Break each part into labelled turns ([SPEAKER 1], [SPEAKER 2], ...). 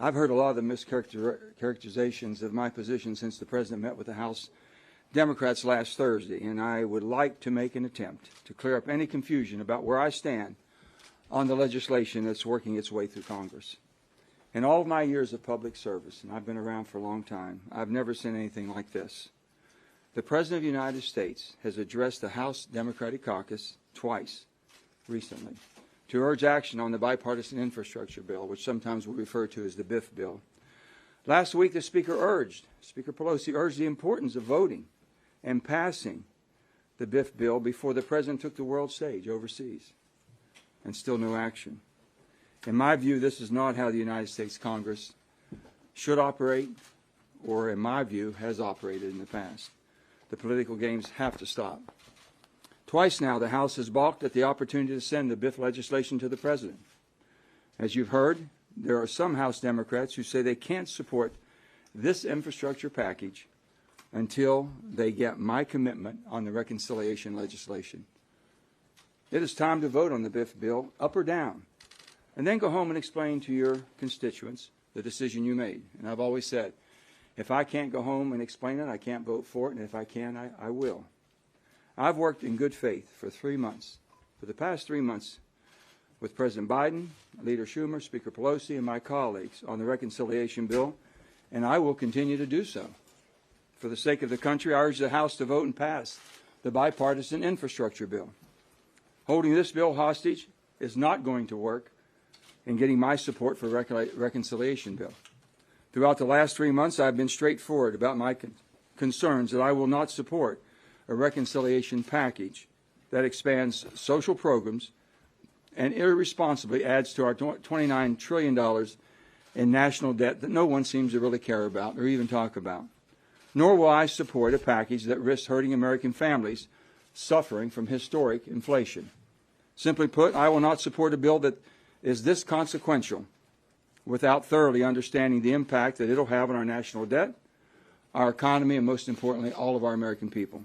[SPEAKER 1] I've heard a lot of the mischaracterizations of my position since the President met with the House Democrats last Thursday, and I would like to make an attempt to clear up any confusion about where I stand on the legislation that's working its way through Congress. In all of my years of public service, and I've been around for a long time, I've never seen anything like this. The President of the United States has addressed the House Democratic Caucus twice recently to urge action on the bipartisan infrastructure bill, which sometimes we refer to as the BIF bill. Last week, Speaker Pelosi urged the importance of voting and passing the BIF bill before the President took the world stage overseas, and still no action. In my view, this is not how the United States Congress should operate, or in my view, has operated in the past. The political games have to stop. Twice now, the House has balked at the opportunity to send the BIF legislation to the President. As you've heard, there are some House Democrats who say they can't support this infrastructure package until they get my commitment on the reconciliation legislation. It is time to vote on the BIF bill, up or down, and then go home and explain to your constituents the decision you made. And I've always said, if I can't go home and explain it, I can't vote for it, and if I can, I will. I've worked in good faith for 3 months, for the past 3 months, with President Biden, Leader Schumer, Speaker Pelosi, and my colleagues on the reconciliation bill, and I will continue to do so. For the sake of the country, I urge the House to vote and pass the bipartisan infrastructure bill. Holding this bill hostage is not going to work in getting my support for the reconciliation bill. Throughout the last 3 months, I've been straightforward about my concerns that I will not support a reconciliation package that expands social programs and irresponsibly adds to our $29 trillion in national debt that no one seems to really care about or even talk about. Nor will I support a package that risks hurting American families suffering from historic inflation. Simply put, I will not support a bill that is this consequential without thoroughly understanding the impact that it will have on our national debt, our economy, and most importantly, all of our American people.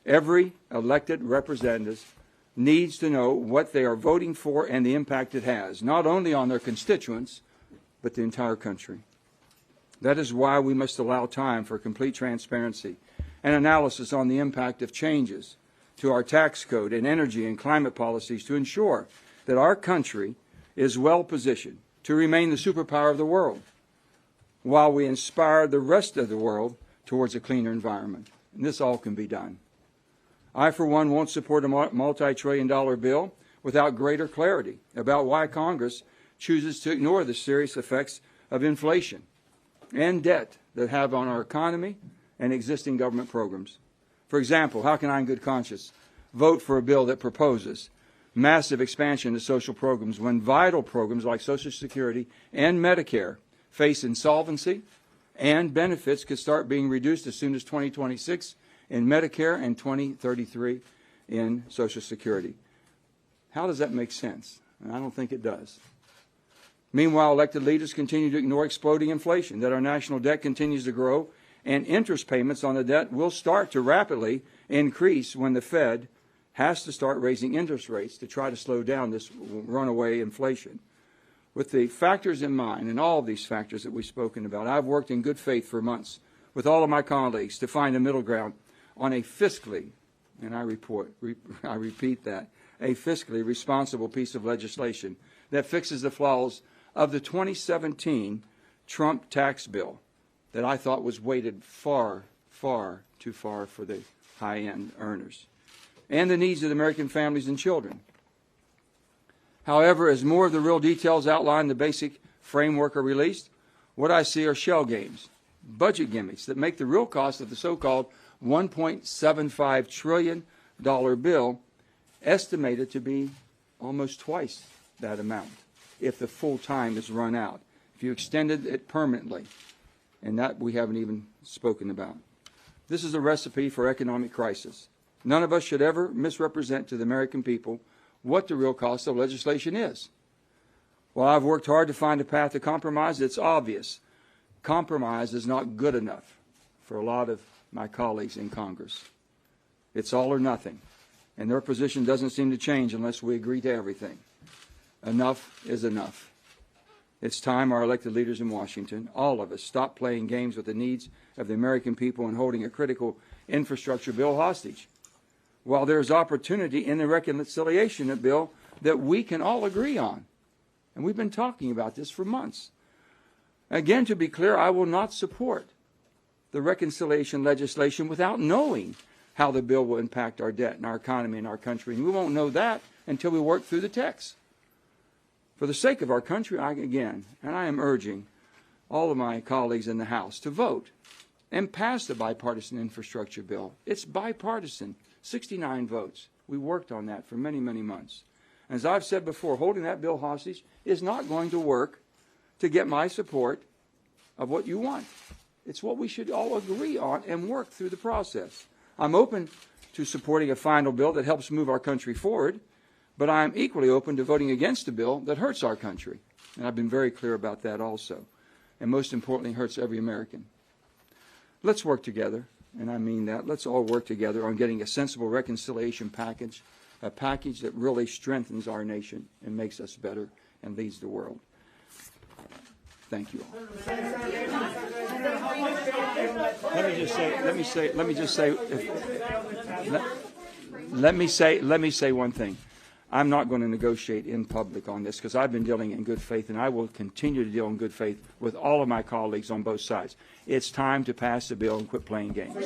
[SPEAKER 1] Every elected representative needs to know what they are voting for and the impact it has, not only on their constituents, but the entire country. That is why we must allow time for complete transparency and analysis on the impact of changes to our tax code and energy and climate policies to ensure that our country is well positioned to remain the superpower of the world while we inspire the rest of the world towards a cleaner environment. And this all can be done. I, for one, won't support a multi-trillion-dollar bill without greater clarity about why Congress chooses to ignore the serious effects of inflation and debt that have on our economy and existing government programs. For example, how can I in good conscience vote for a bill that proposes massive expansion of social programs when vital programs like Social Security and Medicare face insolvency and benefits could start being reduced as soon as 2026 in Medicare and 2033 in Social Security? How does that make sense? And I don't think it does. Meanwhile, elected leaders continue to ignore exploding inflation, that our national debt continues to grow, and interest payments on the debt will start to rapidly increase when the Fed has to start raising interest rates to try to slow down this runaway inflation. With the factors in mind, and all of these factors that we've spoken about, I've worked in good faith for months with all of my colleagues to find a middle ground on a fiscally, and I repeat that, a fiscally responsible piece of legislation that fixes the flaws of the 2017 Trump tax bill that I thought was weighted far, far too far for the high-end earners and the needs of the American families and children. However, as more of the real details outlined in the basic framework are released, what I see are shell games, budget gimmicks that make the real cost of the so-called $1.75 trillion bill estimated to be almost twice that amount if the full time is run out, if you extended it permanently, and that we haven't even spoken about. This is a recipe for economic crisis. None of us should ever misrepresent to the American people what the real cost of legislation is. While I've worked hard to find a path to compromise, it's obvious compromise is not good enough for a lot of my colleagues in Congress. It's all or nothing, and their position doesn't seem to change unless we agree to everything. Enough is enough. It's time our elected leaders in Washington, all of us, stop playing games with the needs of the American people and holding a critical infrastructure bill hostage. While there's opportunity in the reconciliation bill that we can all agree on, and we've been talking about this for months. Again, to be clear, I will not support the reconciliation legislation without knowing how the bill will impact our debt and our economy and our country. And we won't know that until we work through the text. For the sake of our country, I am urging all of my colleagues in the House to vote and pass the bipartisan infrastructure bill. It's bipartisan, 69 votes. We worked on that for many, many months. As I've said before, holding that bill hostage is not going to work to get my support of what you want. It's what we should all agree on and work through the process. I'm open to supporting a final bill that helps move our country forward, but I'm equally open to voting against a bill that hurts our country. And I've been very clear about that also. And most importantly, hurts every American. Let's work together, and I mean that. Let's all work together on getting a sensible reconciliation package, a package that really strengthens our nation and makes us better and leads the world. Thank you all. Let me say one thing. I'm not going to negotiate in public on this because I've been dealing in good faith, and I will continue to deal in good faith with all of my colleagues on both sides. It's time to pass the bill and quit playing games.